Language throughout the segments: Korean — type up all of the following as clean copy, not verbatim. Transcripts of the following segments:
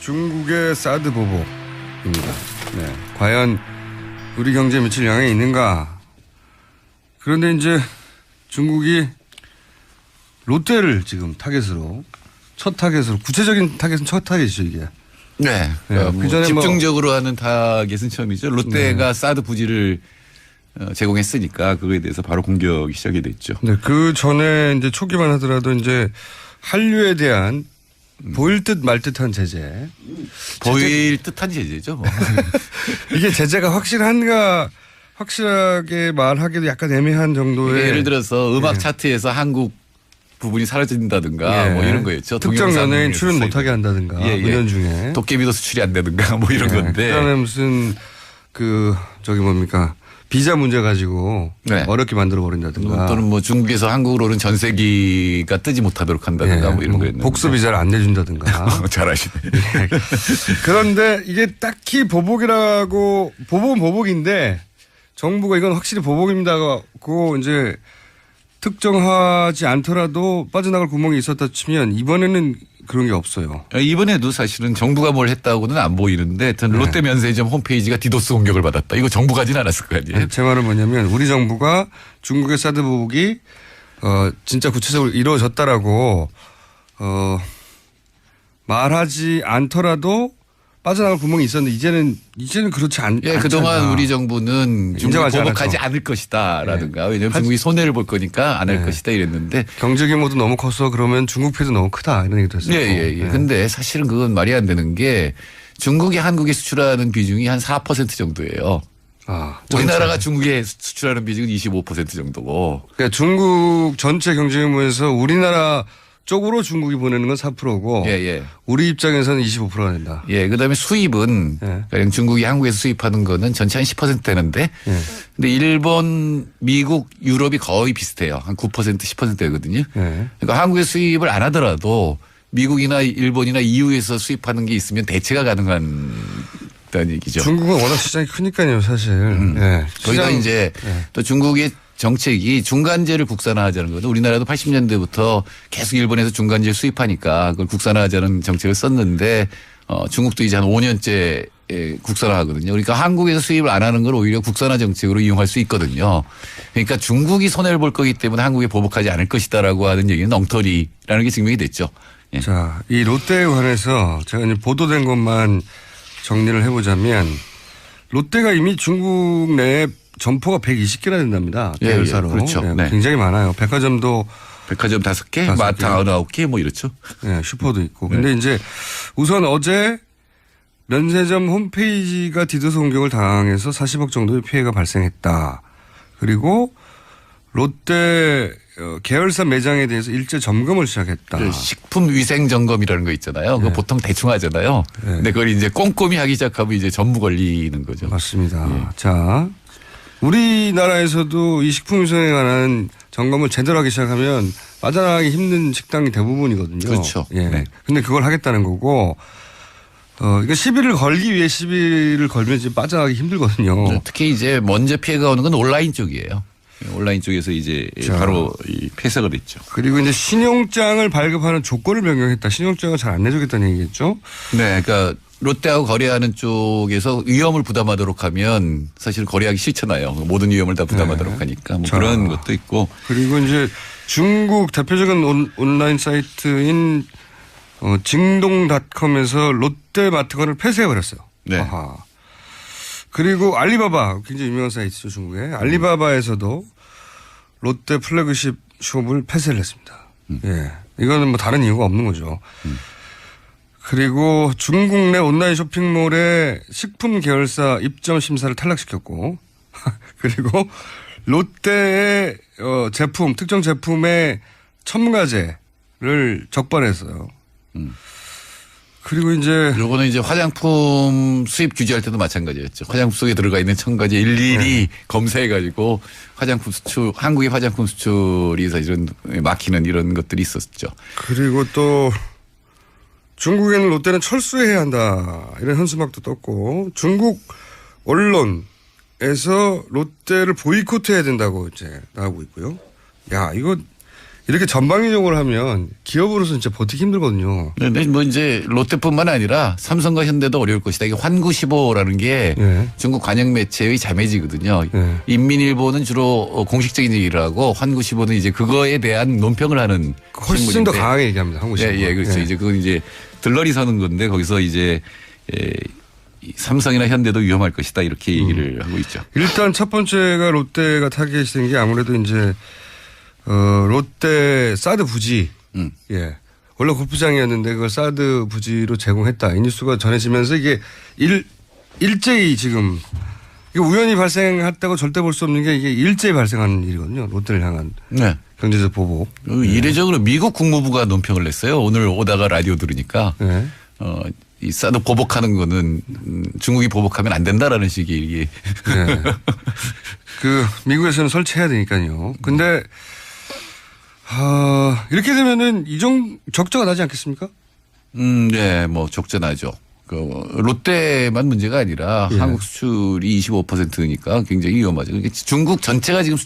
중국의 사드 보복입니다. 네. 과연 우리 경제에 미칠 영향이 있는가? 그런데 이제 중국이 롯데를 지금 첫 타겟으로 구체적인 타겟은 첫 타겟이죠 이게. 네. 그러니까 뭐 집중적으로 하는 타겟은 처음이죠. 롯데가 네. 사드 부지를 제공했으니까 그거에 대해서 바로 공격이 시작이 됐죠. 네. 그 전에 이제 초기만 하더라도 이제 한류에 대한 보일 듯 말 듯한 제재. 보일 듯한 제재죠. 뭐. 이게 제재가 확실하게 말하기도 약간 애매한 정도의. 예를 들어서 음악 차트에서 한국 부분이 사라진다든가 뭐 이런 거였죠. 특정 연예인 출연 못하게 한다든가 은연 중에. 도깨비도 수출이 안 되든가 뭐 이런 건데. 그다음에 무슨 비자 문제 가지고 어렵게 만들어 버린다든가. 또는 뭐 중국에서 한국으로 오는 전세기가 뜨지 못하도록 한다든가 뭐 이런 거였는데. 복수 비자를 안 내준다든가. 잘하시네. 그런데 이게 딱히 보복은 보복인데 정부가 이건 확실히 보복입니다고 이제 특정하지 않더라도 빠져나갈 구멍이 있었다 치면 이번에는 그런 게 없어요. 이번에도 사실은 정부가 뭘 했다고는 안 보이는데 하여튼 롯데 면세점 홈페이지가 디도스 공격을 받았다. 이거 정부가 하진 않았을 거 아니에요. 제 말은 뭐냐면 우리 정부가 중국의 사드 보복이 진짜 구체적으로 이루어졌다라고 말하지 않더라도 빠져나갈 구멍이 있었는데 이제는 그렇지 않잖아. 그동안 우리 정부는 중국을 보복하지 않을 것이다라든가 왜냐하면 중국이 손해를 볼 거니까 안 할 것이다 이랬는데 경제 규모도 너무 커서 그러면 중국 피해도 너무 크다 이런 얘기도 했었고. 근데 사실은 그건 말이 안 되는 게 중국이 한국에 수출하는 비중이 한 4% 정도예요. 우리나라가 중국에 수출하는 비중은 25% 정도고. 그러니까 중국 전체 경제 규모에서 우리나라 쪽으로 중국이 보내는 건 4%고 우리 입장에서는 25%가 된다. 그다음에 수입은 그냥 중국이 한국에서 수입하는 거는 전체 한 10% 되는데 근데 일본, 미국, 유럽이 거의 비슷해요. 한 9% 10%거든요. 그러니까 한국에 수입을 안 하더라도 미국이나 일본이나 EU에서 수입하는 게 있으면 대체가 가능한 다는 얘기죠. 중국은 워낙 시장이 크니까요, 사실. 거기다 이제 또 중국의 정책이 중간재를 국산화하자는 거죠. 우리나라도 80년대부터 계속 일본에서 중간재를 수입하니까 그걸 국산화하자는 정책을 썼는데 중국도 이제 한 5년째 국산화하거든요. 그러니까 한국에서 수입을 안 하는 걸 오히려 국산화 정책으로 이용할 수 있거든요. 그러니까 중국이 손해를 볼 거기 때문에 한국에 보복하지 않을 것이다라고 하는 얘기는 엉터리라는 게 증명이 됐죠. 자, 이 롯데에 관해서 제가 이제 보도된 것만 정리를 해보자면 롯데가 이미 중국 내에 점포가 120개나 된답니다. 계열사로. 그렇죠. 굉장히 많아요. 백화점 5개, 마트 9개 뭐 이렇죠. 슈퍼도 있고. 근데 이제 우선 어제 면세점 홈페이지가 디도스 공격을 당해서 40억 정도의 피해가 발생했다. 그리고 롯데 계열사 매장에 대해서 일제 점검을 시작했다. 식품위생점검이라는 거 있잖아요. 그거 보통 대충 하잖아요. 근데 그걸 이제 꼼꼼히 하기 시작하면 이제 전부 걸리는 거죠. 맞습니다. 자. 우리나라에서도 이 식품위생에 관한 점검을 제대로 하기 시작하면 빠져나가기 힘든 식당이 대부분이거든요. 그렇죠. 근데 그걸 하겠다는 거고, 이거 시비를 걸기 위해 시비를 걸면 지금 빠져나가기 힘들거든요. 특히 이제 먼저 피해가 오는 건 온라인 쪽이에요. 온라인 쪽에서 이제 바로 폐쇄가 됐죠. 그리고 이제 신용장을 발급하는 조건을 변경했다. 신용장을 잘 안 내주겠다는 얘기겠죠? 그러니까 롯데하고 거래하는 쪽에서 위험을 부담하도록 하면 사실 거래하기 싫잖아요. 모든 위험을 다 부담하도록 하니까 뭐 그런 것도 있고. 그리고 이제 중국 대표적인 온라인 사이트인 징동닷컴에서 롯데마트건을 폐쇄해버렸어요. 아하. 그리고 알리바바 굉장히 유명한 사이트죠. 중국에. 알리바바에서도 롯데 플래그십 숍을 폐쇄를 했습니다. 이거는 뭐 다른 이유가 없는 거죠. 그리고 중국 내 온라인 쇼핑몰의 식품 계열사 입점 심사를 탈락시켰고 그리고 롯데의 제품, 특정 제품의 첨가제를 적발했어요. 그리고 이제 요거는 이제 화장품 수입 규제할 때도 마찬가지였죠. 화장품 속에 들어가 있는 첨가제 일일이 검사해가지고 화장품 수출, 한국의 화장품 수출이 사실은 막히는 이런 것들이 있었죠. 그리고 또 중국에는 롯데는 철수해야 한다. 이런 현수막도 떴고 중국 언론에서 롯데를 보이콧해야 된다고 이제 나오고 있고요. 야, 이거 이렇게 전방위적으로 하면 기업으로서는 진짜 버티기 힘들거든요. 근데 뭐 이제 롯데뿐만 아니라 삼성과 현대도 어려울 것이다. 이게 환구시보라는 게 중국 관영 매체의 자매지거든요. 인민일보는 주로 공식적인 얘기를 하고 환구시보는 이제 그거에 대한 논평을 하는 훨씬 신문인데. 더 강하게 얘기합니다. 한국시보. 예, 그렇죠. 이제 그건 이제 들러리 서는 건데 거기서 이제 이 삼성이나 현대도 위험할 것이다 이렇게 얘기를 하고 있죠. 일단 첫 번째가 롯데가 타겟이 된 게 아무래도 이제 롯데 사드 부지. 예. 원래 골프장이었는데 그걸 사드 부지로 제공했다. 이 뉴스가 전해지면서 이게 일제히 지금 이게 우연히 발생했다고 절대 볼 수 없는 게 이게 일제히 발생하는 일이거든요. 롯데를 향한 네. 경제적 보복. 이례적으로 미국 국무부가 논평을 냈어요. 오늘 오다가 라디오 들으니까 네. 이 사드 보복하는 거는 중국이 보복하면 안 된다라는 식의 이게. 네. 그 미국에서는 설치해야 되니까요. 근데 이렇게 되면은 적자가 나지 않겠습니까? 네, 뭐 적자나죠. 그 롯데만 문제가 아니라 한국 수출이 25%니까 굉장히 위험하죠. 중국 전체가 지금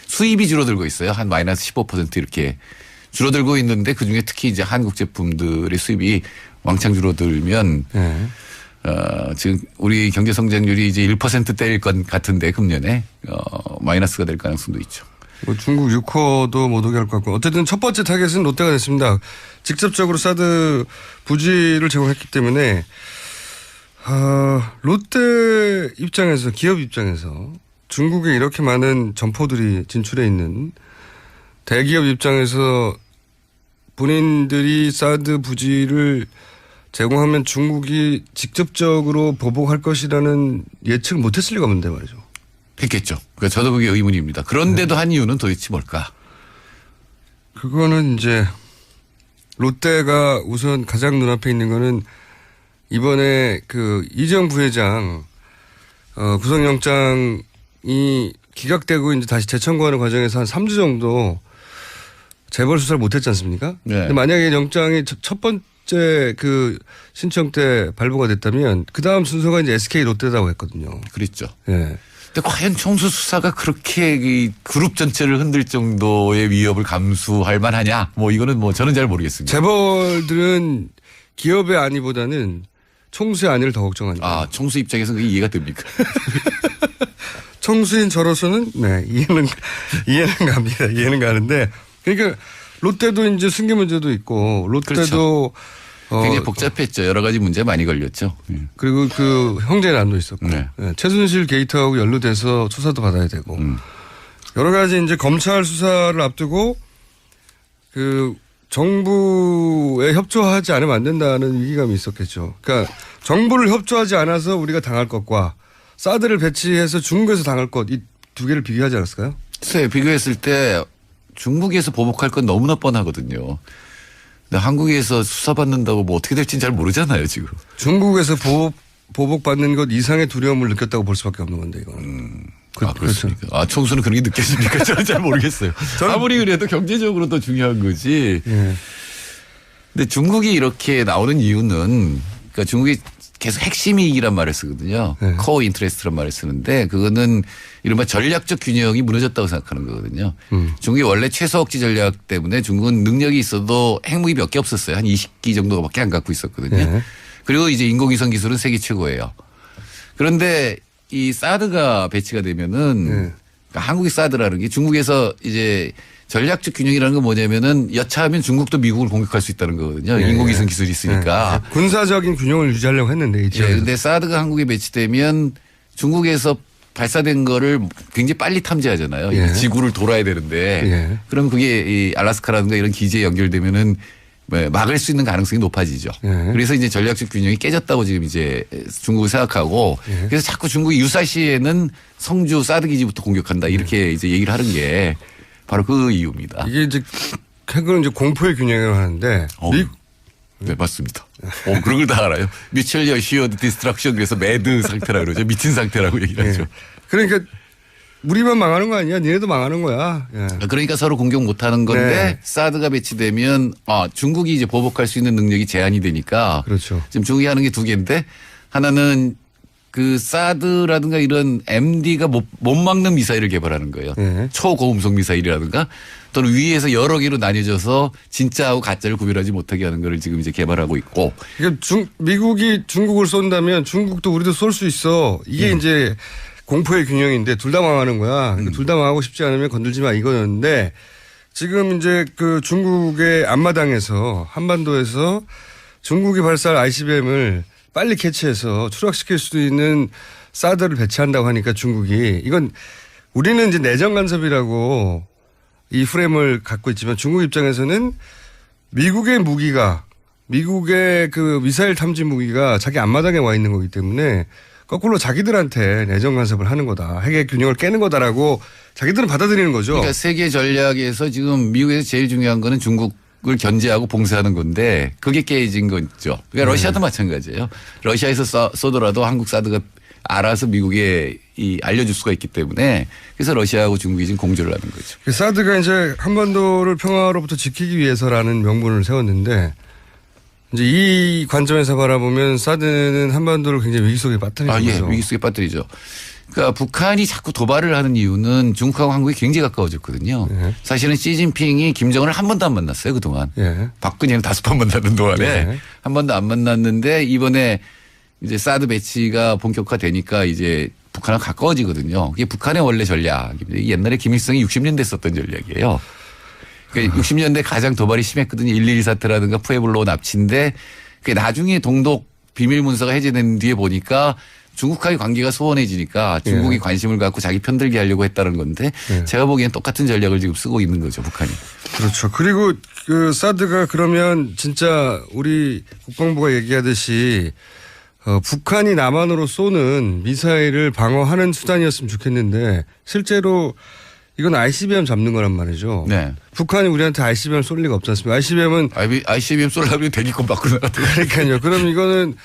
수입이 줄어들고 있어요. 한 마이너스 15% 이렇게 줄어들고 있는데 그중에 특히 이제 한국 제품들의 수입이 왕창 줄어들면 지금 우리 경제 성장률이 이제 1%대일 것 같은데 금년에 마이너스가 될 가능성도 있죠. 뭐 중국 6호도 못 오게 할 것 같고 어쨌든 첫 번째 타겟은 롯데가 됐습니다. 직접적으로 사드 부지를 제공했기 때문에 롯데 입장에서 기업 입장에서 중국에 이렇게 많은 점포들이 진출해 있는 대기업 입장에서 본인들이 사드 부지를 제공하면 중국이 직접적으로 보복할 것이라는 예측을 못했을 리가 없는데 말이죠. 했겠죠. 그러니까 저도 그게 의문입니다. 그런데도 한 이유는 도대체 뭘까? 그거는 이제 롯데가 우선 가장 눈앞에 있는 거는 이번에 그 이재용 부회장 구속영장이 기각되고 이제 다시 재청구하는 과정에서 한 3주 정도 재벌 수사를 못했지 않습니까? 네. 근데 만약에 영장이 첫 번째 그 신청 때 발부가 됐다면 그 다음 순서가 이제 SK 롯데라고 했거든요. 그랬죠. 예. 근데 과연 총수 수사가 그렇게 이 그룹 전체를 흔들 정도의 위협을 감수할 만하냐? 뭐 이거는 뭐 저는 잘 모르겠습니다. 재벌들은 기업의 안위보다는 총수의 안위를 더 걱정하니까. 아, 총수 입장에서는 그게 이해가 됩니까? 총수인 저로서는 네, 이해는 갑니다. 이해는 가는데 그러니까 롯데도 이제 승계 문제도 있고 롯데도 그렇죠. 굉장히 복잡했죠. 여러 가지 문제 많이 걸렸죠. 그리고 그 형제난도 있었고 네. 네, 최순실 게이트하고 연루돼서 수사도 받아야 되고 여러 가지 이제 검찰 수사를 앞두고 그 정부에 협조하지 않으면 안 된다는 위기감이 있었겠죠. 그러니까 정부를 협조하지 않아서 우리가 당할 것과 사드를 배치해서 중국에서 당할 것 이 두 개를 비교하지 않았을까요? 글쎄 비교했을 때 중국에서 보복할 건 너무나 뻔하거든요. 근데 한국에서 수사받는다고 뭐 어떻게 될지는 잘 모르잖아요 지금. 중국에서 보복받는 것 이상의 두려움을 느꼈다고 볼 수밖에 없는 건데 이거는. 그렇습니까? 그렇죠. 아, 총수는 그런 게 느껴집니까? 저는 잘 모르겠어요. 아무리 그래도 경제적으로 더 중요한 거지. 예. 근데 중국이 이렇게 나오는 이유는 그러니까 중국이 계속 핵심 이익이란 말을 쓰거든요. 네. 코어 인트레스트란 말을 쓰는데 그거는 이른바 전략적 균형이 무너졌다고 생각하는 거거든요. 중국이 원래 최소 억지 전략 때문에 중국은 능력이 있어도 핵무기 몇 개 없었어요. 한 20기 정도밖에 안 갖고 있었거든요. 네. 그리고 이제 인공위성 기술은 세계 최고예요. 그런데 이 사드가 배치가 되면은 그러니까 한국의 사드라는 게 중국에서 이제 전략적 균형이라는 건 뭐냐면은 여차하면 중국도 미국을 공격할 수 있다는 거거든요. 네. 인공위성 기술이 있으니까. 네. 군사적인 균형을 유지하려고 했는데 이 지역에서. 근데 사드가 한국에 배치되면 중국에서 발사된 거를 굉장히 빨리 탐지하잖아요. 예. 지구를 돌아야 되는데. 예. 그럼 그게 이 알라스카라든가 이런 기지에 연결되면은 막을 수 있는 가능성이 높아지죠. 예. 그래서 이제 전략적 균형이 깨졌다고 지금 이제 중국을 생각하고 예. 그래서 자꾸 중국이 유사시에는 성주 사드 기지부터 공격한다 이렇게 이제 얘기를 하는 게 바로 그 이유입니다. 이게 이제 핵은 이제 공포의 균형이라고 하는데 네, 맞습니다. 그런 걸 다 알아요. 뮤추얼 어시어드 디스트럭션 그래서 매드 상태라고 그러죠. 미친 상태라고 얘기를 하죠. 그러니까 우리만 망하는 거 아니야? 니네도 망하는 거야. 예. 그러니까 서로 공격 못 하는 건데 네. 사드가 배치되면 중국이 이제 보복할 수 있는 능력이 제한이 되니까 그렇죠. 지금 중국이 하는 게 두 개인데 하나는 그 사드라든가 이런 MD가 못 막는 미사일을 개발하는 거예요. 네. 초고음속 미사일이라든가 또는 위에서 여러 개로 나뉘어져서 진짜하고 가짜를 구별하지 못하게 하는 거를 지금 이제 개발하고 있고. 그러니까 미국이 중국을 쏜다면 중국도 우리도 쏠 수 있어. 이게 이제 공포의 균형인데 둘 다 망하는 거야. 둘 다 망하고 싶지 않으면 건들지 마 이거였는데 지금 이제 그 중국의 앞마당에서 한반도에서 중국이 발사할 ICBM을 빨리 캐치해서 추락시킬 수 있는 사드를 배치한다고 하니까 중국이 이건 우리는 이제 내정 간섭이라고 이 프레임을 갖고 있지만 중국 입장에서는 미국의 무기가 미국의 그 미사일 탐지 무기가 자기 앞마당에 와 있는 거기 때문에 거꾸로 자기들한테 내정 간섭을 하는 거다. 핵의 균형을 깨는 거다라고 자기들은 받아들이는 거죠. 그러니까 세계 전략에서 지금 미국에서 제일 중요한 거는 중국을 견제하고 봉쇄하는 건데 그게 깨진 거죠. 그러니까 러시아도 마찬가지예요. 러시아에서 쏘더라도 한국 사드가 알아서 미국에 알려줄 수가 있기 때문에 그래서 러시아하고 중국이 지금 공조를 하는 거죠. 사드가 이제 한반도를 평화로부터 지키기 위해서라는 명분을 세웠는데 이제 이 관점에서 바라보면 사드는 한반도를 굉장히 위기 속에 빠뜨리는 거죠. 예, 위기 속에 빠뜨리죠. 그러니까 북한이 자꾸 도발을 하는 이유는 중국하고 한국이 굉장히 가까워졌거든요. 예. 사실은 시진핑이 김정은을 한 번도 안 만났어요 그동안. 예. 박근혜는 5번 만나는 동안에 예. 한 번도 안 만났는데 이번에 이제 사드 배치가 본격화되니까 이제 북한하고 가까워지거든요. 그게 북한의 원래 전략입니다. 옛날에 김일성이 60년대 썼던 전략이에요. 그러니까 60년대 가장 도발이 심했거든요. 1.12 사태라든가 푸에블로 납치인데 그게 나중에 동독 비밀 문서가 해제된 뒤에 보니까 중국과의 관계가 소원해지니까 중국이 관심을 갖고 자기 편들게 하려고 했다는 건데 제가 보기엔 똑같은 전략을 지금 쓰고 있는 거죠, 북한이. 그렇죠. 그리고 그 사드가 그러면 진짜 우리 국방부가 얘기하듯이 북한이 남한으로 쏘는 미사일을 방어하는 수단이었으면 좋겠는데 실제로 이건 ICBM 잡는 거란 말이죠. 네. 북한이 우리한테 ICBM 쏠 리가 없지 않습니까? ICBM 쏘려면 대기권 밖으로 나가야 그러니까요. 그럼 이거는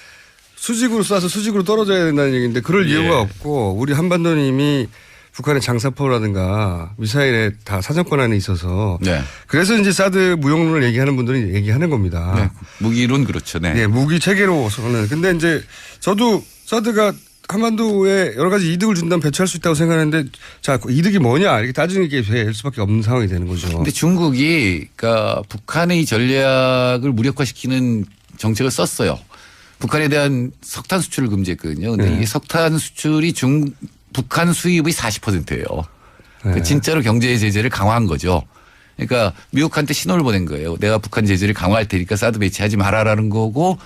수직으로 쏴서 수직으로 떨어져야 된다는 얘기인데 그럴 이유가 없고 우리 한반도는 이미 북한의 장사포라든가 미사일에 다 사정권 안에 있어서 그래서 이제 사드 무용론을 얘기하는 분들은 얘기하는 겁니다. 네. 무기론 그렇죠. 네. 네. 무기 체계로서는. 근데 이제 저도 사드가 한반도에 여러 가지 이득을 준다면 배치할 수 있다고 생각하는데 자, 그 이득이 뭐냐 이렇게 따지는 게 될 수밖에 없는 상황이 되는 거죠. 근데 중국이 그러니까 북한의 이 전략을 무력화시키는 정책을 썼어요. 북한에 대한 석탄 수출을 금지했거든요. 근데 이 석탄 수출이 북한 수입의 40%예요. 그러니까 진짜로 경제 제재를 강화한 거죠. 그러니까 미국한테 신호를 보낸 거예요. 내가 북한 제재를 강화할 테니까 사드 배치하지 말아라는 거고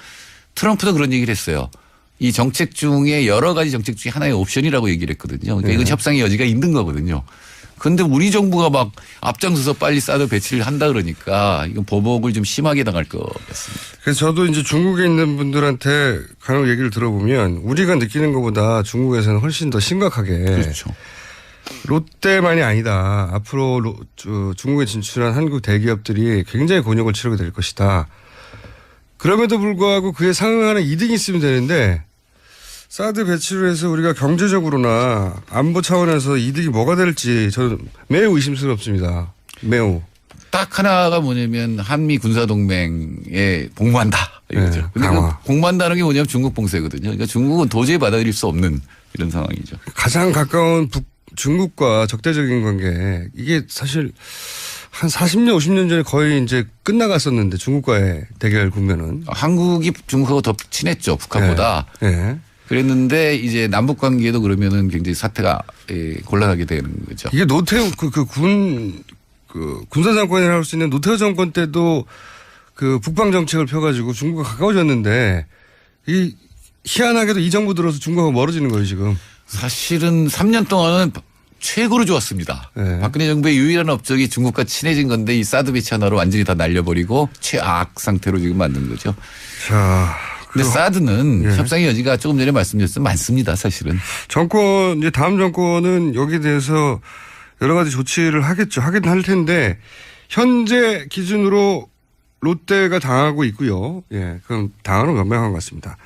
트럼프도 그런 얘기를 했어요. 이 정책 중에 여러 가지 정책 중에 하나의 옵션이라고 얘기를 했거든요. 그러니까 이건 협상의 여지가 있는 거거든요. 그런데 우리 정부가 막 앞장서서 빨리 사드 배치를 한다 그러니까 이건 보복을 좀 심하게 당할 것 같습니다. 그래서 저도 이제 중국에 있는 분들한테 간혹 얘기를 들어보면 우리가 느끼는 것보다 중국에서는 훨씬 더 심각하게. 그렇죠. 롯데만이 아니다. 앞으로 중국에 진출한 한국 대기업들이 굉장히 곤욕을 치르게 될 것이다. 그럼에도 불구하고 그에 상응하는 이득이 있으면 되는데 사드 배치를 해서 우리가 경제적으로나 안보 차원에서 이득이 뭐가 될지 저는 매우 의심스럽습니다. 매우. 딱 하나가 뭐냐면 한미 군사동맹에 복무한다 이거죠. 근데 그 복무한다는 게 뭐냐면 중국 봉쇄거든요. 그러니까 중국은 도저히 받아들일 수 없는 이런 상황이죠. 가장 가까운 중국과 적대적인 관계 이게 사실 한 40년, 50년 전에 거의 이제 끝나갔었는데 중국과의 대결 국면은. 한국이 중국하고 더 친했죠. 북한보다. 네. 그랬는데 이제 남북 관계도 그러면은 굉장히 사태가 곤란하게 되는 거죠. 이게 노태우 군사 정권이라고 할 수 있는 노태우 정권 때도 그 북방 정책을 펴가지고 중국과 가까워졌는데 이 희한하게도 이 정부 들어서 중국하고 멀어지는 거예요 지금. 사실은 3년 동안은 최고로 좋았습니다. 네. 박근혜 정부의 유일한 업적이 중국과 친해진 건데 이 사드 배치 하나로 완전히 다 날려버리고 최악 상태로 지금 만든 거죠. 자, 근데 사드는 협상의 여지가 조금 전에 말씀드렸듯이 많습니다. 사실은. 이제 다음 정권은 여기에 대해서 여러 가지 조치를 하겠죠. 하긴 할 텐데 현재 기준으로 롯데가 당하고 있고요. 예, 그럼 당하는 명명한 것 같습니다.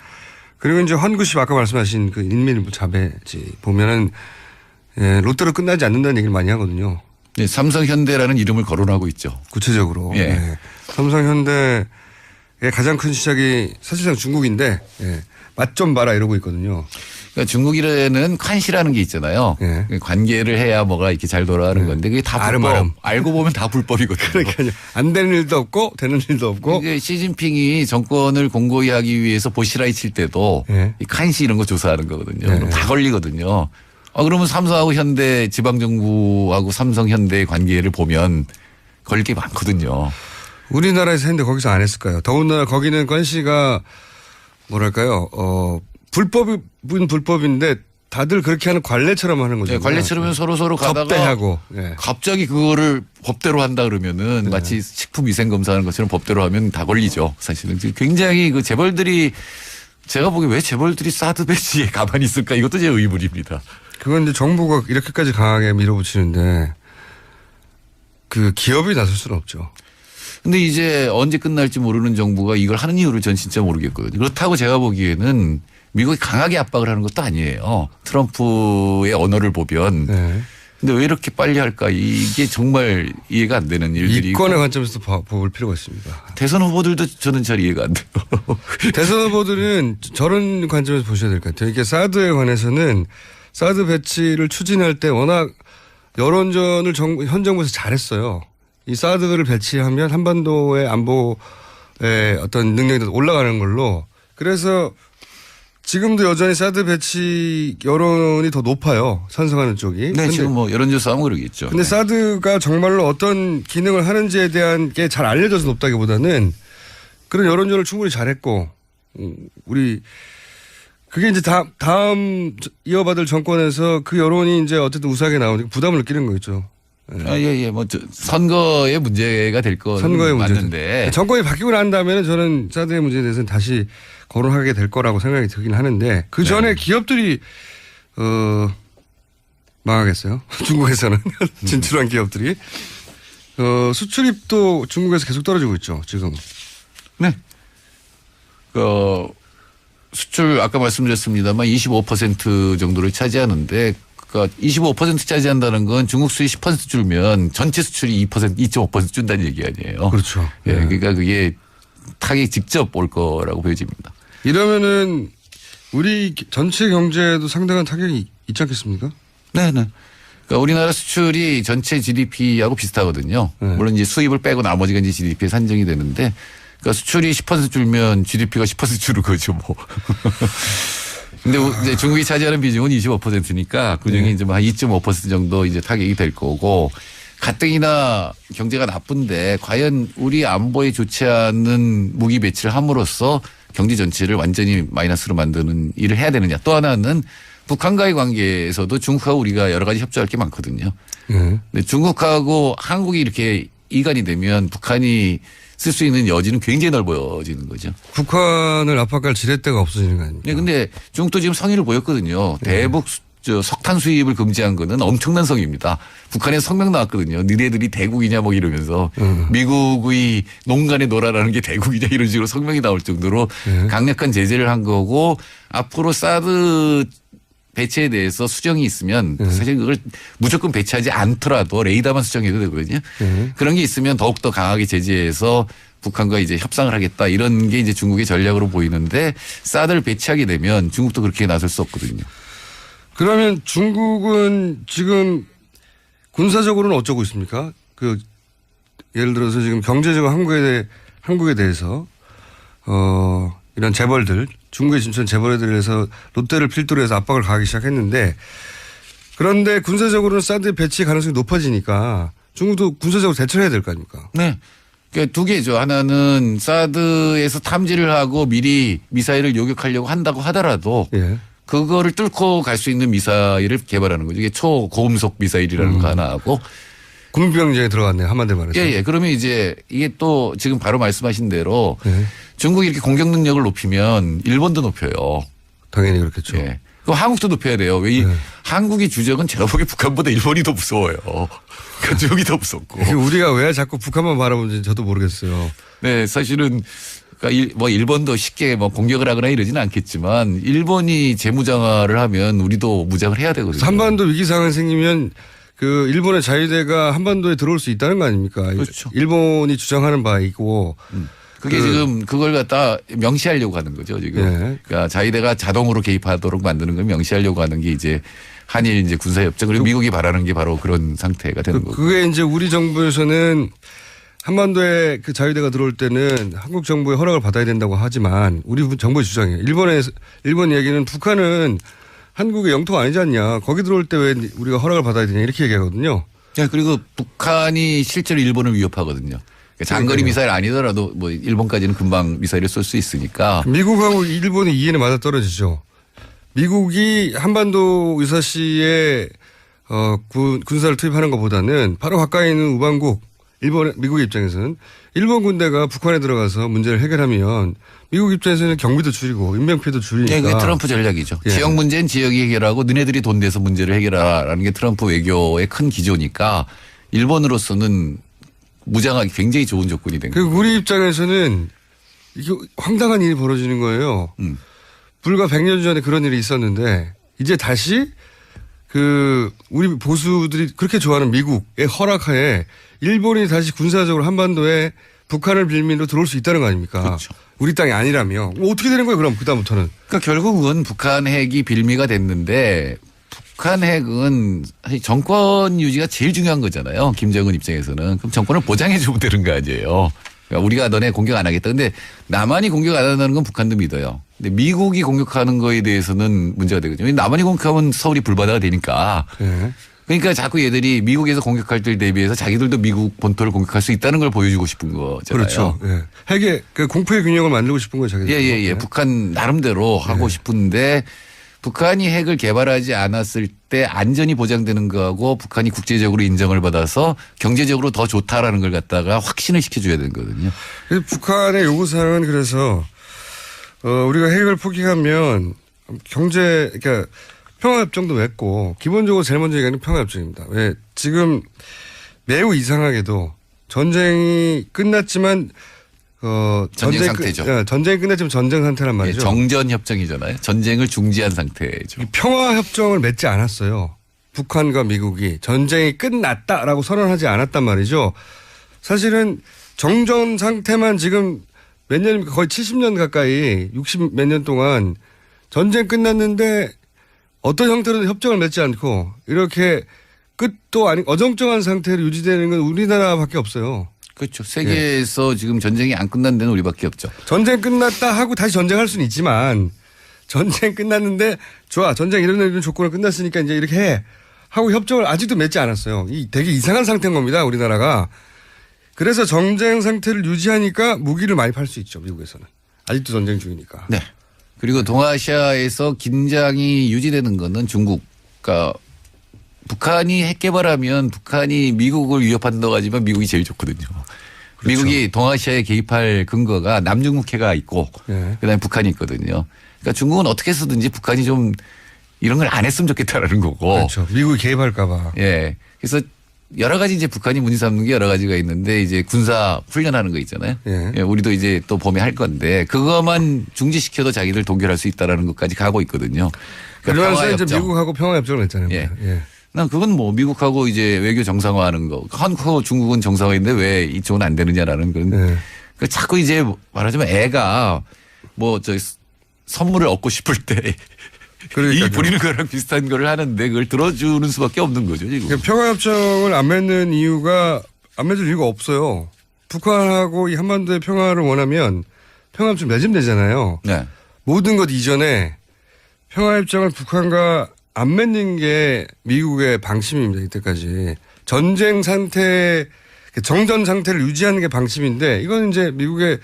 그리고 이제 환구시 아까 말씀하신 그 인민일보 자배지 보면은 롯데로 끝나지 않는다는 얘기를 많이 하거든요. 네, 삼성현대라는 이름을 거론하고 있죠. 구체적으로. 예. 삼성현대의 가장 큰 시작이 사실상 중국인데 맛 좀 봐라 이러고 있거든요. 그러니까 중국이라는 칸시라는 게 있잖아요. 예. 관계를 해야 뭐가 이렇게 잘 돌아가는 건데 그게 다 불법. 아름아름. 알고 보면 다 불법이거든요. 그러니까요. 안 되는 일도 없고 되는 일도 없고. 이게 시진핑이 정권을 공고히 하기 위해서 보시라이 칠 때도 예. 이 칸시 이런 거 조사하는 거거든요. 예. 그럼 다 걸리거든요. 그러면 삼성하고 현대 지방정부하고 삼성 현대의 관계를 보면 걸릴 게 많거든요. 우리나라에서 했는데 거기서 안 했을까요? 더군다나 거기는 건씨가 뭐랄까요? 불법은 불법인데 다들 그렇게 하는 관례처럼 하는 거죠. 네, 관례처럼 서로 가다가 접대하고. 예. 갑자기 그거를 법대로 한다 그러면은 마치 식품위생검사하는 것처럼 법대로 하면 다 걸리죠. 사실은 굉장히 그 재벌들이 제가 보기에 왜 재벌들이 사드 배치에 가만히 있을까 이것도 제 의문입니다. 그건 이제 정부가 이렇게까지 강하게 밀어붙이는데 그 기업이 나설 수는 없죠. 근데 이제 언제 끝날지 모르는 정부가 이걸 하는 이유를 전 진짜 모르겠거든요. 그렇다고 제가 보기에는 미국이 강하게 압박을 하는 것도 아니에요. 트럼프의 언어를 보면. 네. 근데 왜 이렇게 빨리 할까 이게 정말 이해가 안 되는 일들이. 이권의 관점에서 볼 필요가 있습니다. 대선 후보들도 저는 잘 이해가 안 돼요. 대선 후보들은 저런 관점에서 보셔야 될 것 같아요. 이게 사드에 관해서는 사드 배치를 추진할 때 워낙 여론전을 현 정부에서 잘했어요. 이 사드를 배치하면 한반도의 안보의 어떤 능력이 올라가는 걸로. 그래서 지금도 여전히 사드 배치 여론이 더 높아요. 찬성하는 쪽이. 네, 지금 뭐 여론조사 하면 그러겠죠. 근데 사드가 정말로 어떤 기능을 하는지에 대한 게 잘 알려져서 높다기보다는 그런 여론전을 충분히 잘했고, 우리, 그게 이제 다음 이어받을 정권에서 그 여론이 이제 어쨌든 우세하게 나오니까 부담을 느끼는 거겠죠. 예. 뭐 선거의 문제가 될 건 맞는데. 정권이 바뀌고 난 다음에는 저는 사드의 문제에 대해서는 다시 거론하게 될 거라고 생각이 들긴 하는데 그 전에 기업들이 망하겠어요. 중국에서는 진출한 기업들이 수출입도 중국에서 계속 떨어지고 있죠. 지금. 네. 수출 아까 말씀드렸습니다만 25% 정도를 차지하는데 그러니까 25% 차지한다는 건 중국 수입 10% 줄면 전체 수출이 2.5% 준다는 얘기 아니에요. 그렇죠. 예, 그러니까 그게 타격이 직접 올 거라고 보여집니다. 이러면은 우리 전체 경제에도 상당한 타격이 있지 않겠습니까? 네. 그러니까 우리나라 수출이 전체 GDP하고 비슷하거든요. 네. 물론 이제 수입을 빼고 나머지가 이제 GDP에 산정이 되는데 그러니까 수출이 10% 줄면 GDP가 10% 줄은 거죠, 뭐. 근데 이제 중국이 차지하는 비중은 25%니까 그중에 이제 한 2.5% 정도 이제 타격이 될 거고 가뜩이나 경제가 나쁜데 과연 우리 안보에 좋지 않은 무기 배치를 함으로써 경제 전체를 완전히 마이너스로 만드는 일을 해야 되느냐. 또 하나는 북한과의 관계에서도 중국하고 우리가 여러 가지 협조할 게 많거든요. 근데 중국하고 한국이 이렇게 이간이 되면 북한이 쓸 수 있는 여지는 굉장히 넓어지는 거죠. 북한을 압박할 지렛대가 없어지는 거 아닙니까? 네, 근데 중국도 지금 성의를 보였거든요. 대북 석탄 수입을 금지한 거는 엄청난 성의입니다. 북한에 성명 나왔거든요. 니네들이 대국이냐 뭐 이러면서 미국의 농간에 놀아라는 게 대국이냐 이런 식으로 성명이 나올 정도로 강력한 제재를 한 거고 앞으로 사드 배치에 대해서 수정이 있으면 사실 그걸 무조건 배치하지 않더라도 레이더만 수정해도 되거든요. 그런 게 있으면 더욱더 강하게 제재해서 북한과 이제 협상을 하겠다 이런 게 이제 중국의 전략으로 보이는데 사드를 배치하게 되면 중국도 그렇게 나설 수 없거든요. 그러면 중국은 지금 군사적으로는 어쩌고 있습니까? 예를 들어서 지금 경제적으로 한국에 대해서 이런 재벌들, 중국에 진출한 재벌에 대해서 롯데를 필두로 해서 압박을 가하기 시작했는데 그런데 군사적으로는 사드 배치 가능성이 높아지니까 중국도 군사적으로 대처를 해야 될 거 아닙니까? 네. 그러니까 두 개죠. 하나는 사드에서 탐지를 하고 미리 미사일을 요격하려고 한다고 하더라도 그거를 뚫고 갈 수 있는 미사일을 개발하는 거죠. 이게 초고음속 미사일이라는 거 하나 하고. 군병제에 들어갔네요. 한마디 말해서. 예. 그러면 이제 이게 또 지금 바로 말씀하신 대로 중국이 이렇게 공격 능력을 높이면 일본도 높여요. 당연히 그렇겠죠. 예. 그럼 한국도 높여야 돼요. 왜 한국의 주적은 제가 보기에 북한보다 일본이 더 무서워요. 그러니까 중국이 더 무섭고. 우리가 왜 자꾸 북한만 바라보는지 저도 모르겠어요. 네, 사실은 그러니까 뭐 일본도 쉽게 뭐 공격을 하거나 이러지는 않겠지만 일본이 재무장화를 하면 우리도 무장을 해야 되거든요. 한반도 위기 상황이 생기면 그 일본의 자위대가 한반도에 들어올 수 있다는 거 아닙니까? 그렇죠. 일본이 주장하는 바이고 그게 지금 그걸 갖다 명시하려고 하는 거죠, 지금. 예. 그러니까 자위대가 자동으로 개입하도록 만드는 걸 명시하려고 하는 게 이제 한일 이제 군사협정 그리고 미국이 바라는 게 바로 그런 상태가 되는 거고. 그게 이제 우리 정부에서는 한반도에 그 자위대가 들어올 때는 한국 정부의 허락을 받아야 된다고 하지만 우리 정부의 주장이에요. 일본 얘기는 북한은 한국의 영토가 아니지 않냐. 거기 들어올 때 왜 우리가 허락을 받아야 되냐 이렇게 얘기하거든요. 그리고 북한이 실제로 일본을 위협하거든요. 그러니까 장거리 미사일 아니더라도 뭐 일본까지는 금방 미사일을 쏠 수 있으니까. 미국하고 일본이 이해는 맞아 떨어지죠. 미국이 한반도 유사시에 군사를 투입하는 것보다는 바로 가까이 있는 우방국 미국의 입장에서는 일본 군대가 북한에 들어가서 문제를 해결하면 미국 입장에서는 경비도 줄이고 인명피해도 줄이니까. 네, 그게 트럼프 전략이죠. 예. 지역 문제는 지역이 해결하고 너네들이 돈 내서 문제를 해결하라는 게 트럼프 외교의 큰 기조니까 일본으로서는 무장하기 굉장히 좋은 조건이 된 거예요. 우리 입장에서는 이게 황당한 일이 벌어지는 거예요. 불과 100년 전에 그런 일이 있었는데 이제 다시 우리 보수들이 그렇게 좋아하는 미국의 허락하에 일본이 다시 군사적으로 한반도에 북한을 빌미로 들어올 수 있다는 거 아닙니까? 그렇죠. 우리 땅이 아니라며. 어떻게 되는 거예요 그럼 그다음부터는. 그러니까 결국은 북한 핵이 빌미가 됐는데 북한 핵은 사실 정권 유지가 제일 중요한 거잖아요. 김정은 입장에서는. 그럼 정권을 보장해 주면 되는 거 아니에요. 그러니까 우리가 너네 공격 안 하겠다. 근데 남한이 공격 안 한다는 건 북한도 믿어요. 근데 미국이 공격하는 거에 대해서는 문제가 되거든요. 남한이 공격하면 서울이 불바다가 되니까. 네. 그러니까 자꾸 얘들이 미국에서 공격할 때 대비해서 자기들도 미국 본토를 공격할 수 있다는 걸 보여주고 싶은 거잖아요. 그렇죠. 예. 핵의 공포의 균형을 만들고 싶은 거죠. 자기들. 예. 북한 나름대로 하고 싶은데 북한이 핵을 개발하지 않았을 때 안전이 보장되는 거하고 북한이 국제적으로 인정을 받아서 경제적으로 더 좋다라는 걸 갖다가 확신을 시켜줘야 되는 거거든요. 북한의 요구사항은 그래서 우리가 핵을 포기하면 그러니까 평화협정도 맺고 기본적으로 제일 먼저 얘기하는 평화협정입니다. 왜 지금 매우 이상하게도 전쟁이 끝났지만 전쟁 상태죠. 전쟁이 끝났지만 전쟁 상태란 말이죠. 정전 협정이잖아요. 전쟁을 중지한 상태죠. 평화협정을 맺지 않았어요. 북한과 미국이 전쟁이 끝났다라고 선언하지 않았단 말이죠. 사실은 정전 상태만 지금 몇 년입니까? 거의 70년 가까이 60 몇 년 동안 전쟁 끝났는데 어떤 형태로든 협정을 맺지 않고 이렇게 끝도 아닌 어정쩡한 상태로 유지되는 건 우리나라밖에 없어요. 그렇죠. 세계에서 지금 전쟁이 안 끝난 데는 우리밖에 없죠. 전쟁 끝났다 하고 다시 전쟁할 수는 있지만 전쟁 끝났는데 좋아. 전쟁 이런 조건을 끝났으니까 이제 이렇게 해. 하고 협정을 아직도 맺지 않았어요. 되게 이상한 상태인 겁니다. 우리나라가. 그래서 전쟁 상태를 유지하니까 무기를 많이 팔 수 있죠. 미국에서는. 아직도 전쟁 중이니까. 네. 그리고 동아시아에서 긴장이 유지되는 거는 중국. 그러니까 북한이 핵 개발하면 북한이 미국을 위협한다고 하지만 미국이 제일 좋거든요. 그렇죠. 미국이 동아시아에 개입할 근거가 남중국해가 있고 그다음에 북한이 있거든요. 그러니까 중국은 어떻게 해서든지 북한이 좀 이런 걸 안 했으면 좋겠다라는 거고. 그렇죠. 미국이 개입할까 봐. 예. 그래서 여러 가지 이제 북한이 문제 삼는 게 여러 가지가 있는데 이제 군사 훈련하는 거 있잖아요. 예. 우리도 이제 또 봄에 할 건데 그것만 중지시켜도 자기들 동결할 수 있다라는 것까지 가고 있거든요. 그러면서 이제 미국하고 평화협정을 했잖아요. 예. 난 그건 뭐 미국하고 이제 외교 정상화하는 거. 한국하고 중국은 정상화인데 왜 이쪽은 안 되느냐라는 그런. 그러니까 자꾸 이제 말하자면 애가 뭐 저 선물을 얻고 싶을 때 이 부리는 거랑 비슷한 거를 하는데 그걸 들어주는 수밖에 없는 거죠 지금. 그러니까 평화협정을 안 맺는 이유가 안 맺을 이유가 없어요. 북한하고 이 한반도의 평화를 원하면 평화협정 맺으면 되잖아요. 네. 모든 것 이전에 평화협정을 북한과 안 맺는 게 미국의 방침입니다. 이때까지. 전쟁 상태, 정전 상태를 유지하는 게 방침인데 이건 이제 미국의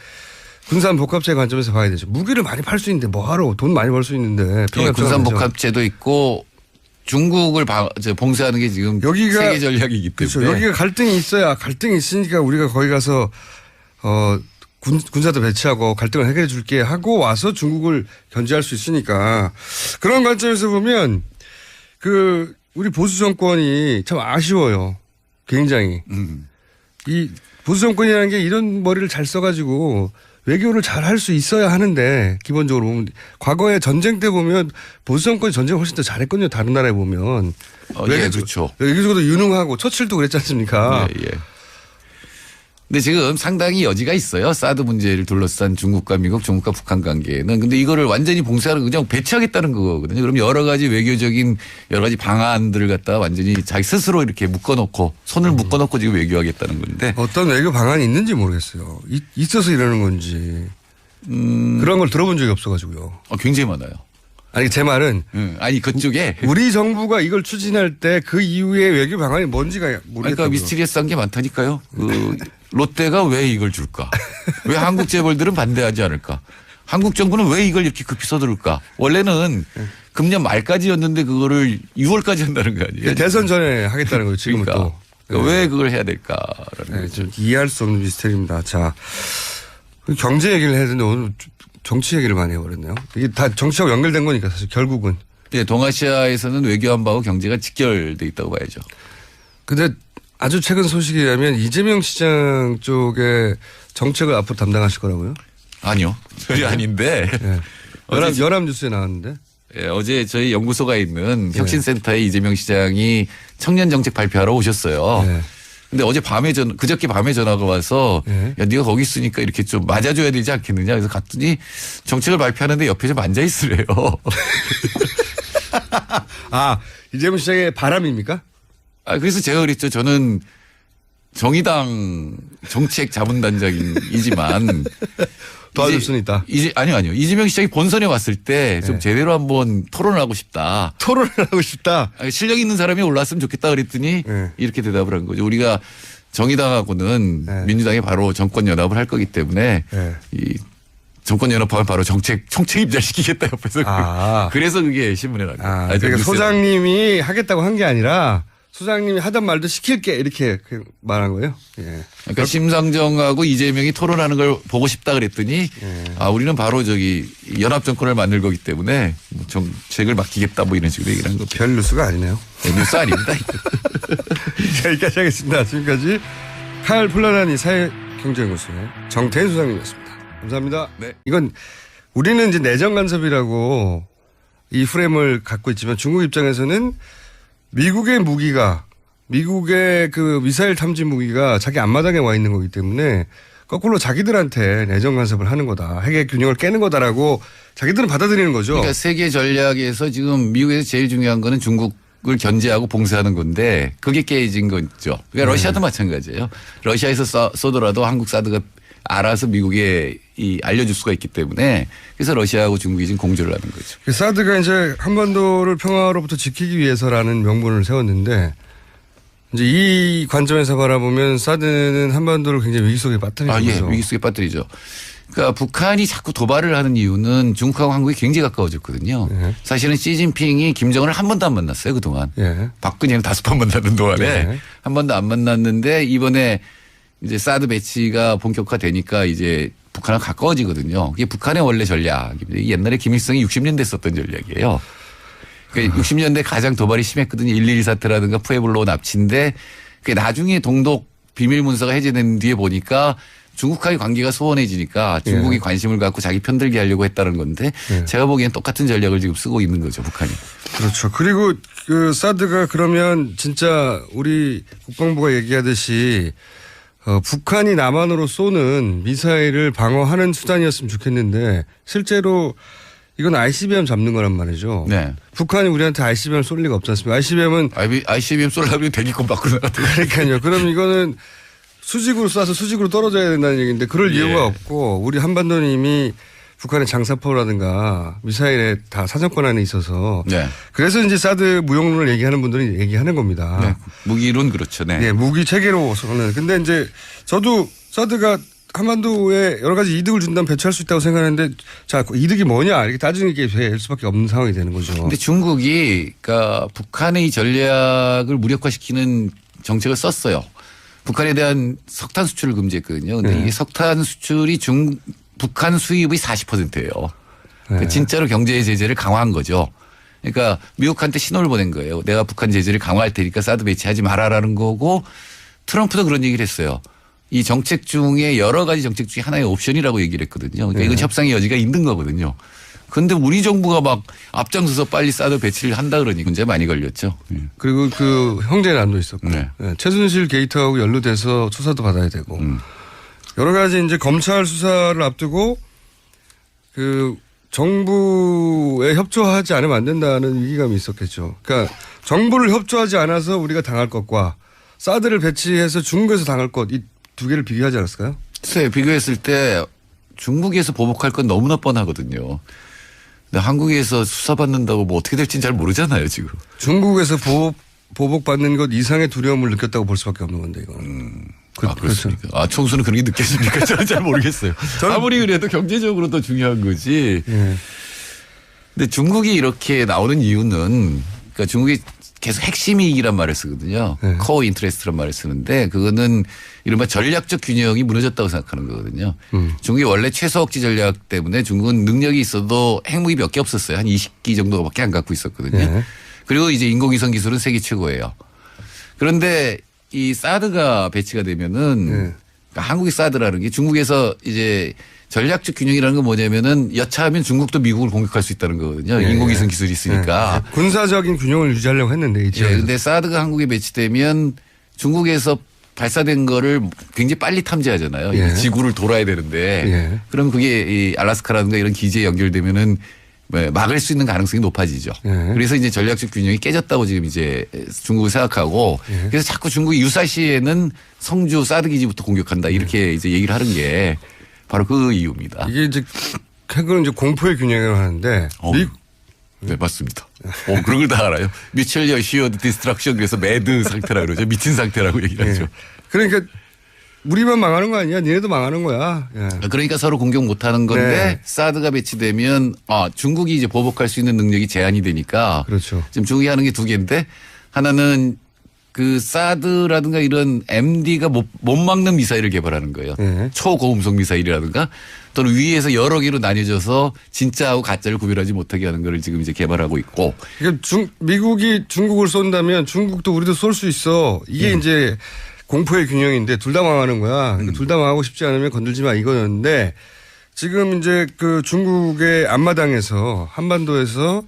군산복합체 관점에서 봐야 되죠. 무기를 많이 팔 수 있는데 뭐하러 돈 많이 벌 수 있는데. 예, 군산복합체도 있고 중국을 봉쇄하는 게 지금 여기가 세계 전략이기 때문에. 그렇죠. 여기가 갈등이 있어야 갈등이 있으니까 우리가 거기 가서 군사도 배치하고 갈등을 해결해 줄게 하고 와서 중국을 견제할 수 있으니까 그런 관점에서 보면 우리 보수 정권이 참 아쉬워요. 굉장히. 이 보수 정권이라는 게 이런 머리를 잘 써가지고 외교를 잘 할 수 있어야 하는데 기본적으로 보면 과거에 전쟁 때 보면 보수 정권이 전쟁을 훨씬 더 잘했거든요. 다른 나라에 보면. 예, 그렇죠. 외교적으로 유능하고 처칠도 그랬지 않습니까? 예. 근데 지금 상당히 여지가 있어요. 사드 문제를 둘러싼 중국과 미국, 중국과 북한 관계는. 근데 이거를 완전히 봉쇄하는 그냥 배치하겠다는 거거든요. 그럼 여러 가지 외교적인 여러 가지 방안들을 갖다가 완전히 자기 스스로 이렇게 묶어놓고 손을 묶어놓고 지금 외교하겠다는 건데. 어떤 외교 방안이 있는지 모르겠어요. 있어서 이러는 건지. 그런 걸 들어본 적이 없어가지고요. 굉장히 많아요. 아니 제 말은 아니 그쪽에 우리 정부가 이걸 추진할 때 그 이후에 외교 방안이 뭔지가 모르겠다고요. 그러니까 미스티리어스한 게 많다니까요. 롯데가 왜 이걸 줄까? 왜 한국 재벌들은 반대하지 않을까? 한국 정부는 왜 이걸 이렇게 급히 서두를까? 원래는 금년 말까지였는데 그거를 6월까지 한다는 거 아니에요? 대선 전에 하겠다는 거죠. 지금은 그러니까. 또. 그러니까 왜 그걸 해야 될까라는 거죠. 좀 이해할 수 없는 미스터리입니다. 자, 경제 얘기를 해야 되는데 오늘 정치 얘기를 많이 해버렸네요. 이게 다 정치하고 연결된 거니까 사실 결국은. 네, 동아시아에서는 외교안보하고 경제가 직결돼 있다고 봐야죠. 근데 아주 최근 소식에 의하면 이재명 시장 쪽에 정책을 앞으로 담당하실 거라고요? 아니요. 전혀 아닌데. 네. 연합뉴스에 나왔는데. 예, 어제 저희 연구소가 있는 혁신센터에 이재명 시장이 청년 정책 발표하러 오셨어요. 네. 근데 그저께 밤에 전화가 와서 야, 네가 거기 있으니까 이렇게 좀 맞아줘야 되지 않겠느냐. 그래서 갔더니 정책을 발표하는데 옆에 좀 앉아 있으래요. 아, 이재명 시장의 바람입니까? 그래서 제가 그랬죠. 저는 정의당 정책 자문단장이지만 도와줄 수는 있다. 아니요. 이재명 시장이 본선에 왔을 때 좀 제대로 한번 토론을 하고 싶다. 토론을 하고 싶다. 실력 있는 사람이 올라왔으면 좋겠다 그랬더니 이렇게 대답을 한 거죠. 우리가 정의당하고는 민주당이 바로 정권 연합을 할 거기 때문에 이 정권 연합하면 바로 총책 입장시키겠다 옆에서. 그래서 그게 신문에 나왔어요. 그러니까 소장님이 하겠다고 한 게 아니라 소장님이 하던 말도 시킬게 이렇게 말한 거예요. 예. 그러니까 심상정하고 이재명이 토론하는 걸 보고 싶다 그랬더니 우리는 바로 연합 정권을 만들 거기 때문에 정책을 맡기겠다 뭐 이런 식으로 얘기를 한 거죠. 별 뉴스가 아니네요. 뉴스 아닙니다. 자, 여기까지 하겠습니다. 지금까지 칼플라나니 사회경제연구소의 정태인 소장님이었습니다. 감사합니다. 네. 이건 우리는 이제 내정 간섭이라고 이 프레임을 갖고 있지만 중국 입장에서는 미국의 그 미사일 탐지 무기가 자기 앞마당에 와 있는 거기 때문에 거꾸로 자기들한테 내정 간섭을 하는 거다. 핵의 균형을 깨는 거다라고 자기들은 받아들이는 거죠. 그러니까 세계 전략에서 지금 미국에서 제일 중요한 거는 중국을 견제하고 봉쇄하는 건데 그게 깨진 거죠. 그러니까 러시아도 마찬가지예요. 러시아에서 쏘더라도 한국 사드가 알아서 미국에 알려줄 수가 있기 때문에 그래서 러시아하고 중국이 지금 공조를 하는 거죠. 사드가 이제 한반도를 평화로부터 지키기 위해서라는 명분을 세웠는데 이제 이 관점에서 바라보면 사드는 한반도를 굉장히 위기 속에 빠뜨리는 거죠. 위기 속에 빠뜨리죠. 그러니까 북한이 자꾸 도발을 하는 이유는 중국하고 한국이 굉장히 가까워졌거든요. 사실은 시진핑이 김정은을 한 번도 안 만났어요 그동안. 박근혜는 5번 만났는 동안에 한 번도 안 만났는데 이번에 이제 사드 배치가 본격화되니까 이제 북한하고 가까워지거든요. 그게 북한의 원래 전략입니다. 옛날에 김일성이 60년대 썼던 전략이에요. 그러니까 60년대 가장 도발이 심했거든요. 1.12 사태라든가 푸에블로 납치인데 그게 나중에 동독 비밀 문서가 해제된 뒤에 보니까 중국과의 관계가 소원해지니까 중국이 관심을 갖고 자기 편들게 하려고 했다는 건데 제가 보기엔 똑같은 전략을 지금 쓰고 있는 거죠. 북한이. 그렇죠. 그리고 그 사드가 그러면 진짜 우리 국방부가 얘기하듯이 북한이 남한으로 쏘는 미사일을 방어하는 수단이었으면 좋겠는데 실제로 이건 ICBM 잡는 거란 말이죠. 네. 북한이 우리한테 ICBM 쏠 리가 없지 않습니까? ICBM 쏘려면 대기권 밖으로 나갔다. 그러니까요. 그럼 이거는 수직으로 쏴서 수직으로 떨어져야 된다는 얘기인데 그럴 이유가 없고 우리 한반도는 이미 북한의 장사포라든가 미사일에 다 사정권 안에 있어서 그래서 이제 사드 무용론을 얘기하는 분들이 얘기하는 겁니다. 네. 무기론 그렇죠. 네. 무기 체계로서는. 근데 이제 저도 사드가 한반도에 여러 가지 이득을 준다면 배치할 수 있다고 생각하는데 자, 이득이 뭐냐 이렇게 따지는 게 될 수밖에 없는 상황이 되는 거죠. 근데 중국이 그러니까 북한의 이 전략을 무력화시키는 정책을 썼어요. 북한에 대한 석탄 수출을 금지했거든요. 근데 이 석탄 수출이 북한 수입의 40%예요. 그러니까 진짜로 경제 제재를 강화한 거죠. 그러니까 미국한테 신호를 보낸 거예요. 내가 북한 제재를 강화할 테니까 사드 배치하지 말아라는 거고 트럼프도 그런 얘기를 했어요. 이 정책 중에 여러 가지 정책 중에 하나의 옵션이라고 얘기를 했거든요. 그러니까 이건 협상의 여지가 있는 거거든요. 그런데 우리 정부가 막 앞장서서 빨리 사드 배치를 한다 그러니 문제 많이 걸렸죠. 그리고 그 형제난도 있었고 최순실 게이트하고 연루돼서 조사도 받아야 되고 여러 가지 이제 검찰 수사를 앞두고 그 정부에 협조하지 않으면 안 된다는 위기감이 있었겠죠. 그러니까 정부를 협조하지 않아서 우리가 당할 것과 사드를 배치해서 중국에서 당할 것 이 두 개를 비교하지 않았을까요? 글쎄 비교했을 때 중국에서 보복할 건 너무나 뻔하거든요. 근데 한국에서 수사받는다고 뭐 어떻게 될지는 잘 모르잖아요 지금. 중국에서 보복받는 것 이상의 두려움을 느꼈다고 볼 수밖에 없는 건데 이거는. 그렇습니까? 그렇죠. 총수는 그런 게 느껴집니까? 저는 잘 모르겠어요. 아무리 그래도 경제적으로 더 중요한 거지. 예. 근데 중국이 이렇게 나오는 이유는 그러니까 중국이 계속 핵심 이익이란 말을 쓰거든요. 네. 코어 인트레스트란 말을 쓰는데 그거는 이른바 전략적 균형이 무너졌다고 생각하는 거거든요. 중국이 원래 최소 억지 전략 때문에 중국은 능력이 있어도 핵무기 몇 개 없었어요. 한 20기 정도밖에 안 갖고 있었거든요. 네. 그리고 이제 인공위성 기술은 세계 최고예요. 그런데 이 사드가 배치가 되면은 그러니까 한국이 사드라는 게 중국에서 이제 전략적 균형이라는 건 뭐냐면은 여차하면 중국도 미국을 공격할 수 있다는 거거든요. 인공위성 기술이 있으니까. 군사적인 균형을 유지하려고 했는데 이 지역에서. 근데 사드가 한국에 배치되면 중국에서 발사된 거를 굉장히 빨리 탐지하잖아요. 예. 지구를 돌아야 되는데. 예. 그럼 그게 이 알라스카라든가 이런 기지에 연결되면은 막을 수 있는 가능성이 높아지죠. 예. 그래서 이제 전략적 균형이 깨졌다고 지금 이제 중국을 생각하고 그래서 자꾸 중국이 유사시에는 성주 사드 기지부터 공격한다 이렇게 이제 얘기를 하는 게 바로 그 이유입니다. 이게 이제 핵은 이제 공포의 균형이라고 하는데 네, 맞습니다. 그런 걸 다 알아요. 뮤추얼 어시어드 디스트럭션 그래서 매드 상태라고 그러죠. 미친 상태라고 얘기를 하죠. 그러니까 우리만 망하는 거 아니야? 니네도 망하는 거야. 예. 그러니까 서로 공격 못 하는 건데 네. 사드가 배치되면 중국이 이제 보복할 수 있는 능력이 제한이 되니까 그렇죠. 지금 중국이 하는 게 두 개인데 하나는 그 사드라든가 이런 MD가 못 막는 미사일을 개발하는 거예요. 네. 초고음속 미사일이라든가 또는 위에서 여러 개로 나뉘어져서 진짜하고 가짜를 구별하지 못하게 하는 거를 지금 이제 개발하고 있고. 그러니까 미국이 중국을 쏜다면 중국도 우리도 쏠 수 있어. 이게 이제 공포의 균형인데 둘 다 망하는 거야. 그러니까 둘 다 망하고 싶지 않으면 건들지 마 이거였는데 지금 이제 그 중국의 앞마당에서 한반도에서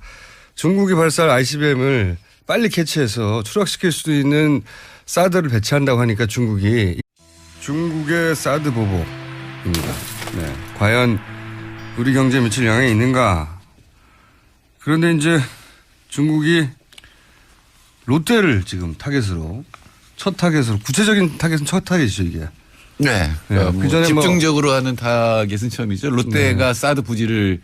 중국이 발사할 ICBM을 빨리 캐치해서 추락시킬 수도 있는 사드를 배치한다고 하니까 중국의 사드 보복입니다. 네. 과연 우리 경제에 미칠 영향이 있는가. 그런데 이제 중국이 롯데를 지금 타겟으로 첫 타겟으로 구체적인 타겟은 첫 타겟이죠 이게. 네. 그전에 집중적으로 하는 타겟은 처음이죠. 롯데가 사드 부지를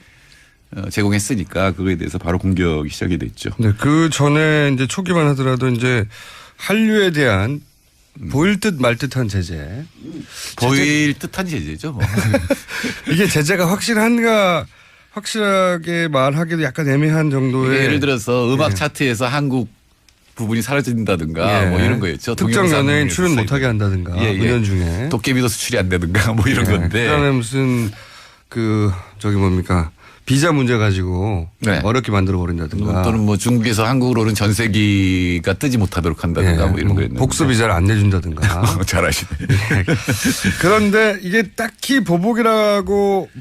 제공했으니까 그거에 대해서 바로 공격이 시작이 됐죠. 네, 그 전에 이제 초기만 하더라도 이제 한류에 대한 보일 듯 말 듯한 제재. 보일 듯한 제재죠. 뭐. 이게 제재가 확실하게 말하기도 약간 애매한 정도의. 예를 들어서 음악 차트에서 한국 부분이 사라진다든가 뭐 이런 거였죠. 특정 연예인 출연 못하게 한다든가 공연 중에. 도깨비도 수출이 안 되든가 뭐 이런 건데. 그다음에 무슨 비자 문제 가지고 어렵게 만들어 버린다든가. 또는 뭐 중국에서 한국으로 오는 전세기가 뜨지 못하도록 한다든가 뭐 이런 거였는데. 복수 비자를 안 내준다든가. 잘하시네. 그런데 이게 딱히 보복은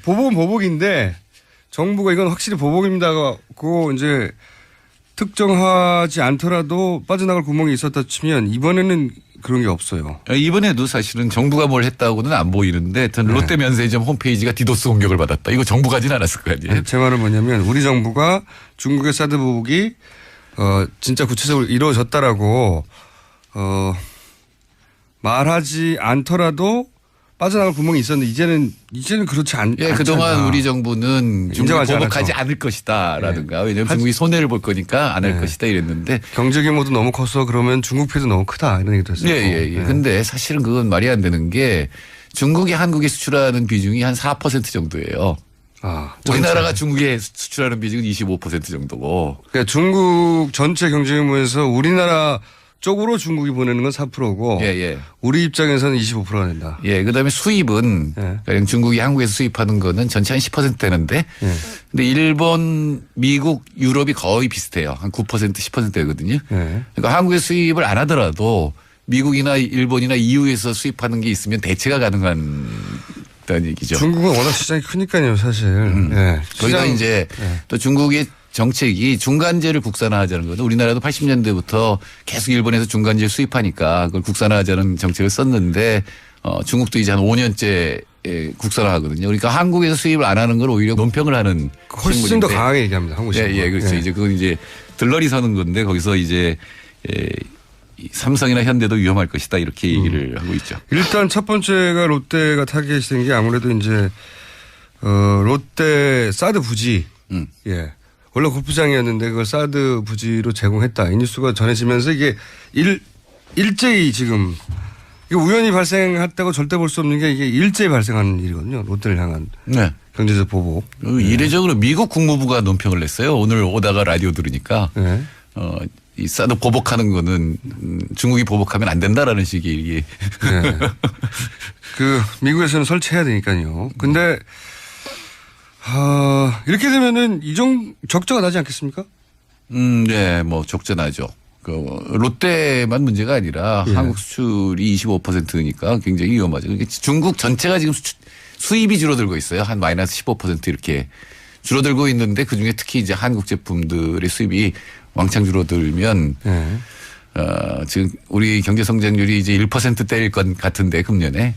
보복인데 정부가 이건 확실히 보복입니다고 이제 특정하지 않더라도 빠져나갈 구멍이 있었다 치면 이번에는 그런 게 없어요. 이번에도 사실은 정부가 뭘 했다고는 안 보이는데 롯데 면세점 홈페이지가 디도스 공격을 받았다. 이거 정부가 하진 않았을 거 아니에요. 제 말은 뭐냐면 우리 정부가 중국의 사드 보복이 진짜 구체적으로 이루어졌다라고 말하지 않더라도 빠져나갈 구멍이 있었는데 이제는 그렇지 않잖아. 그동안 우리 정부는 중국이 보복하지 않을 것이다라든가 왜냐하면 중국이 손해를 볼 거니까 안 할 것이다 이랬는데 경제 규모도 너무 커서 그러면 중국 피해도 너무 크다 이런 얘기도 했었고. 근데 사실은 그건 말이 안 되는 게 중국이 한국에 수출하는 비중이 한 4% 정도예요. 우리나라가 중국에 수출하는 비중은 25% 정도고. 그러니까 중국 전체 경제 규모에서 우리나라 쪽으로 중국이 보내는 건 4%고 우리 입장에서는 25%가 된다. 그다음에 수입은 그냥 중국이 한국에서 수입하는 거는 전체 한 10% 되는데 근데 일본, 미국, 유럽이 거의 비슷해요. 한 9% 10% 되거든요. 그러니까 한국에 수입을 안 하더라도 미국이나 일본이나 EU에서 수입하는 게 있으면 대체가 가능한 다는 얘기죠. 중국은 워낙 시장이 크니까요, 사실. 거기다 이제 또 중국의 정책이 중간재를 국산화하자는 거죠. 우리나라도 80년대부터 계속 일본에서 중간재를 수입하니까 그걸 국산화하자는 정책을 썼는데 중국도 이제 한 5년째 국산화하거든요. 그러니까 한국에서 수입을 안 하는 걸 오히려 논평을 하는 훨씬 신문인데. 더 강하게 얘기합니다. 한국 신문. 예, 그렇죠. 이제 그건 이제 들러리 서는 건데 거기서 이제 이 삼성이나 현대도 위험할 것이다 이렇게 얘기를 하고 있죠. 일단 첫 번째가 롯데가 타겟이 된 게 아무래도 이제 롯데 사드 부지. 예. 원래 골프장이었는데 그걸 사드 부지로 제공했다. 이 뉴스가 전해지면서 이게 일제히 지금 이게 우연히 발생했다고 절대 볼 수 없는 게 이게 일제히 발생하는 일이거든요. 롯데를 향한 네. 경제적 보복. 이례적으로 미국 국무부가 논평을 냈어요. 오늘 오다가 라디오 들으니까 네. 이 사드 보복하는 거는 중국이 보복하면 안 된다라는 식의 이게. 네. 그 미국에서는 설치해야 되니까요. 근데 이렇게 되면은 적자가 나지 않겠습니까? 네, 뭐 적자나죠. 그 롯데만 문제가 아니라 예. 한국 수출이 25%니까 굉장히 위험하죠. 중국 전체가 지금 수입이 줄어들고 있어요. 한 마이너스 15% 이렇게 줄어들고 있는데 그중에 특히 이제 한국 제품들의 수입이 왕창 줄어들면 네. 지금 우리 경제 성장률이 이제 1%대일 것 같은데 금년에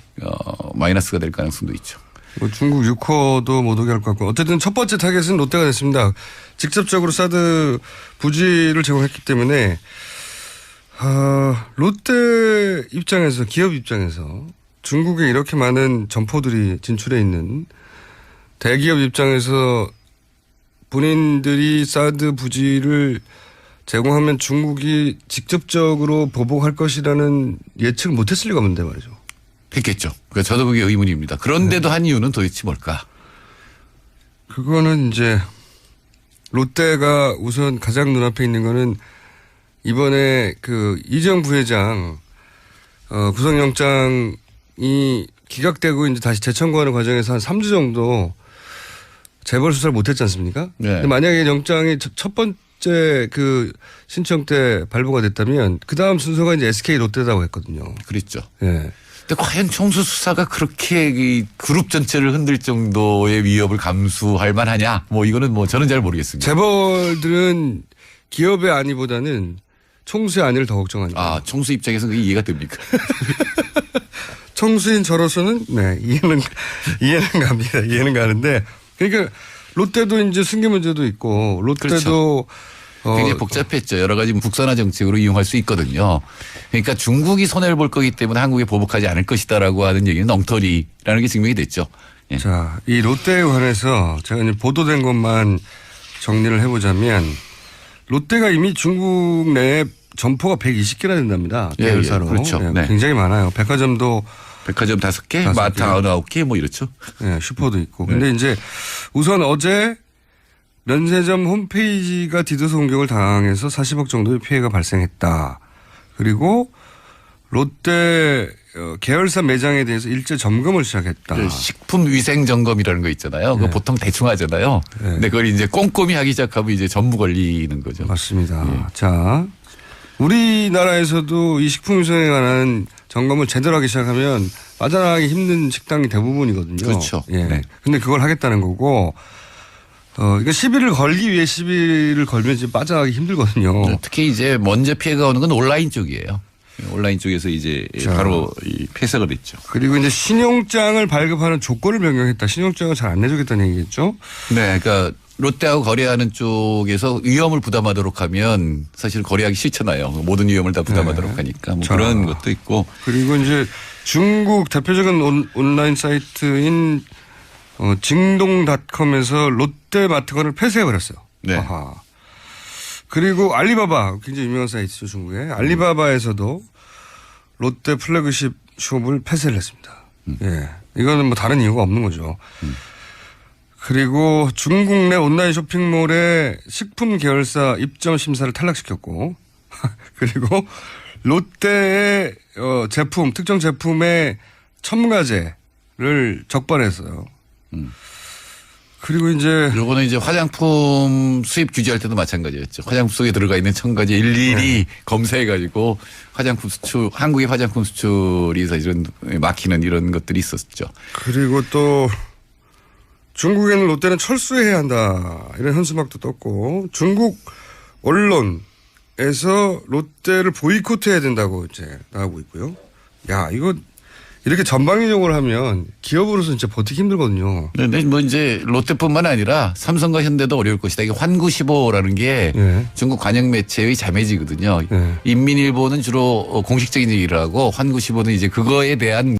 마이너스가 될 가능성도 있죠. 뭐 중국 6호도 못 오게 할 것 같고 어쨌든 첫 번째 타겟은 롯데가 됐습니다. 직접적으로 사드 부지를 제공했기 때문에 롯데 입장에서 기업 입장에서 중국에 이렇게 많은 점포들이 진출해 있는 대기업 입장에서 본인들이 사드 부지를 제공하면 중국이 직접적으로 보복할 것이라는 예측을 못했을 리가 없는데 말이죠. 했겠죠. 그러니까 저도 그게 의문입니다. 그런데도 한 이유는 도대체 뭘까? 그거는 이제 롯데가 우선 가장 눈앞에 있는 거는 이번에 그 이재용 부회장 구속영장이 기각되고 이제 다시 재청구하는 과정에서 한 3주 정도 재벌 수사를 못했지 않습니까? 네. 근데 만약에 영장이 첫 번째 그 신청 때 발부가 됐다면 그 다음 순서가 이제 SK 롯데라고 했거든요. 그랬죠. 예. 근데 과연 총수 수사가 그렇게 이 그룹 전체를 흔들 정도의 위협을 감수할 만하냐? 뭐 이거는 뭐 저는 잘 모르겠습니다. 재벌들은 기업의 안위보다는 총수의 안위를 더 걱정하니까. 아, 총수 입장에서는 그게 이해가 됩니까? 총수인 저로서는 네, 이해는 갑니다. 이해는 가는데 그러니까 롯데도 이제 승계 문제도 있고 롯데도 그렇죠. 굉장히 복잡했죠. 여러 가지 국산화 정책으로 이용할 수 있거든요. 그러니까 중국이 손해를 볼 거기 때문에 한국에 보복하지 않을 것이다라고 하는 얘기는 엉터리라는 게 증명이 됐죠. 예. 자, 이 롯데에 관해서 제가 이제 보도된 것만 정리를 해보자면 롯데가 이미 중국 내에 점포가 120개나 된답니다. 예, 계열사로. 예, 그렇죠. 네, 네. 굉장히 많아요. 백화점도 백화점 5개, 마트 9개 뭐 이렇죠. 네, 슈퍼도 있고. 근데 이제 우선 어제 면세점 홈페이지가 디도스 공격을 당해서 40억 정도의 피해가 발생했다. 그리고 롯데 계열사 매장에 대해서 일제 점검을 시작했다. 그 식품위생점검이라는 거 있잖아요. 그거 보통 대충 하잖아요. 네. 근데 그걸 이제 꼼꼼히 하기 시작하면 이제 전부 걸리는 거죠. 맞습니다. 예. 자, 우리나라에서도 이 식품위생에 관한 점검을 제대로 하기 시작하면 빠져나가기 힘든 식당이 대부분이거든요. 그렇죠. 예. 네. 근데 그걸 하겠다는 거고, 이거 시비를 걸기 위해 시비를 걸면 이제 빠져나가기 힘들거든요. 특히 이제 먼저 피해가 오는 건 온라인 쪽이에요. 온라인 쪽에서 이제 자. 바로 이 폐쇄가 됐죠. 그리고 이제 신용장을 발급하는 조건을 변경했다. 신용장을 잘 안 내주겠다는 얘기겠죠. 네. 그러니까 롯데하고 거래하는 쪽에서 위험을 부담하도록 하면 사실 거래하기 싫잖아요. 모든 위험을 다 부담하도록 네. 하니까 뭐 자. 그런 것도 있고. 그리고 이제 중국 대표적인 온라인 사이트인 징동닷컴에서 롯데마트건을 폐쇄해버렸어요. 네. 아하. 그리고 알리바바 굉장히 유명한 사이트죠. 중국에. 알리바바에서도 롯데 플래그십 숍을 폐쇄를 했습니다. 예. 이거는 뭐 다른 이유가 없는 거죠. 그리고 중국 내 온라인 쇼핑몰의 식품 계열사 입점 심사를 탈락시켰고 그리고 롯데의 제품, 특정 제품의 첨가제를 적발했어요. 그리고 이제 요거는 이제 화장품 수입 규제할 때도 마찬가지였죠. 화장품 속에 들어가 있는 첨가제 일일이 검사해가지고 화장품 수출, 한국의 화장품 수출이 사실은 막히는 이런 것들이 있었죠. 그리고 또 중국에는 롯데는 철수해야 한다. 이런 현수막도 떴고 중국 언론에서 롯데를 보이콧해야 된다고 이제 나오고 있고요. 야, 이거 이렇게 전방위적으로 하면 기업으로서 진짜 버티기 힘들거든요. 근데 뭐 이제 롯데뿐만 아니라 삼성과 현대도 어려울 것이다. 이게 환구15라는 게 예. 중국 관영 매체의 자매지거든요. 예. 인민일보는 주로 공식적인 얘기를 하고 환구15는 이제 그거에 대한